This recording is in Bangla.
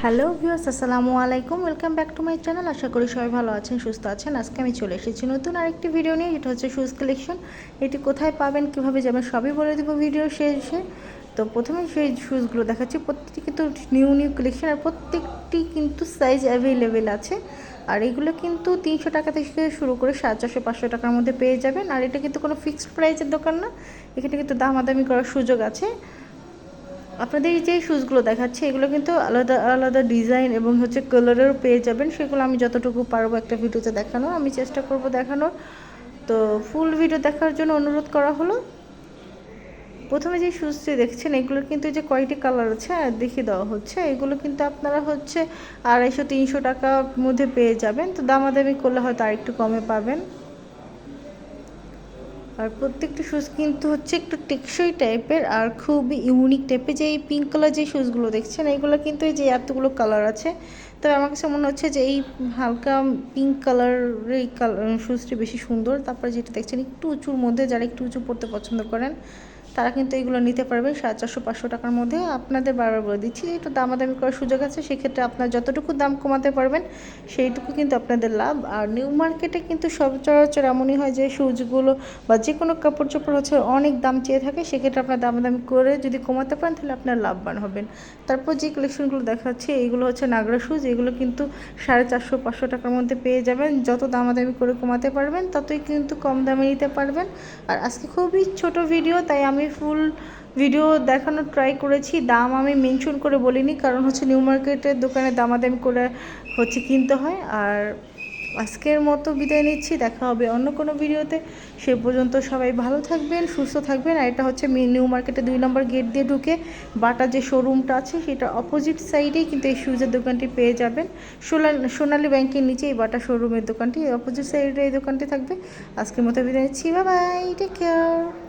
হ্যালো ভিউয়ার্স, আসসালামু আলাইকুম। Welcome back to my channel. আশা করি সবাই ভালো আছেন, সুস্থ আছেন। আজকে আমি চলে এসেছি নতুন আরেকটি ভিডিও নিয়ে। এটা হচ্ছে শুজ কালেকশন। এটি কোথায় পাবেন, কীভাবে যাবেন, সবই বলে দেবো ভিডিও শেষে। তো প্রথমে সেই শুজগুলো দেখাচ্ছি। প্রত্যেকটি কিন্তু নিউ নিউ কালেকশন, আর প্রত্যেকটি কিন্তু সাইজ অ্যাভেলেবেল আছে। আর এগুলো কিন্তু 300 টাকা থেকে শুরু করে 450-500 টাকার মধ্যে পেয়ে যাবেন। আর এটা কিন্তু কোনো ফিক্সড প্রাইসের দোকান না, এখানে কিন্তু দামাদামি করার সুযোগ আছে। আপনাদের যে শুজগুলো দেখাচ্ছে এগুলো কিন্তু আলাদা আলাদা ডিজাইন এবং হচ্ছে কালারেরও পেয়ে যাবেন। সেগুলো আমি যতটুকু পারবো একটা ভিডিওতে দেখানো, আমি চেষ্টা করব দেখানোর। তো ফুল ভিডিও দেখার জন্য অনুরোধ করা হলো। প্রথমে যে শুজটি দেখছেন এগুলোর কিন্তু যে কয়টি কালার আছে আর দেখিয়ে দেওয়া হচ্ছে। এগুলো কিন্তু আপনারা হচ্ছে 250-300 টাকার মধ্যে পেয়ে যাবেন। তো দামাদামি করলে হয়তো আরেকটু কমে পাবেন। আর প্রত্যেকটা শুজ কিন্তু হচ্ছে একটু টেকসই টাইপের আর খুবই ইউনিক টাইপের। যে এই পিঙ্ক কালার যে শুজগুলো দেখছেন এগুলো কিন্তু এই যে এতগুলো কালার আছে, তো আমার কাছে মনে হচ্ছে যে এই হালকা পিঙ্ক কালারের এই শুজটি বেশি সুন্দর। তারপরে যেটা দেখছেন একটু উঁচুর মধ্যে, যারা একটু উঁচু পড়তে পছন্দ করেন তারা কিন্তু এগুলো নিতে পারবেন 450-500 টাকার মধ্যে। আপনাদের বারবার বলে দিচ্ছি একটু দামাদামি করার সুযোগ আছে, সেক্ষেত্রে আপনার যতটুকু দাম কমাতে পারবেন সেইটুকু কিন্তু আপনাদের লাভ। আর নিউ মার্কেটে কিন্তু সচরাচর এমনই হয় যে শুজগুলো বা যে কোনো কাপড় চোপড় হচ্ছে অনেক দাম চেয়ে থাকে, সেক্ষেত্রে আপনার দামাদামি করে যদি কমাতে পারেন তাহলে আপনার লাভবান হবেন। তারপর যে কালেকশনগুলো দেখাচ্ছে এইগুলো হচ্ছে নাগরা শুজ। এগুলো কিন্তু 450-500 টাকার মধ্যে পেয়ে যাবেন। যত দামাদামি করে কমাতে পারবেন ততই কিন্তু কম দামে নিতে পারবেন। আর আজকে খুবই ছোট ভিডিও, তাই আমি ফুল ভিডিও দেখানোর ট্রাই করেছি। দাম আমি মেনশন করে বলিনি, কারণ হচ্ছে নিউ মার্কেটের দোকানে দামাদামি করে হচ্ছে কিনতে হয়। আর আজকের মতো বিদায় নিচ্ছি, দেখা হবে অন্য কোনো ভিডিওতে। সে পর্যন্ত সবাই ভালো থাকবেন, সুস্থ থাকবেন। আর এটা হচ্ছে নিউ মার্কেটে 2 নম্বর গেট দিয়ে ঢুকে বাটা যে শোরুমটা আছে সেটা অপোজিট সাইডেই কিন্তু এই শুজের দোকানটি পেয়ে যাবেন। সোনালী ব্যাংকের নিচে এই বাটা শোরুমের দোকানটি, অপোজিট সাইডে এই দোকানটি থাকবে। আজকের মতো বিদায় নিচ্ছি, বাই বাই, টেক কেয়ার।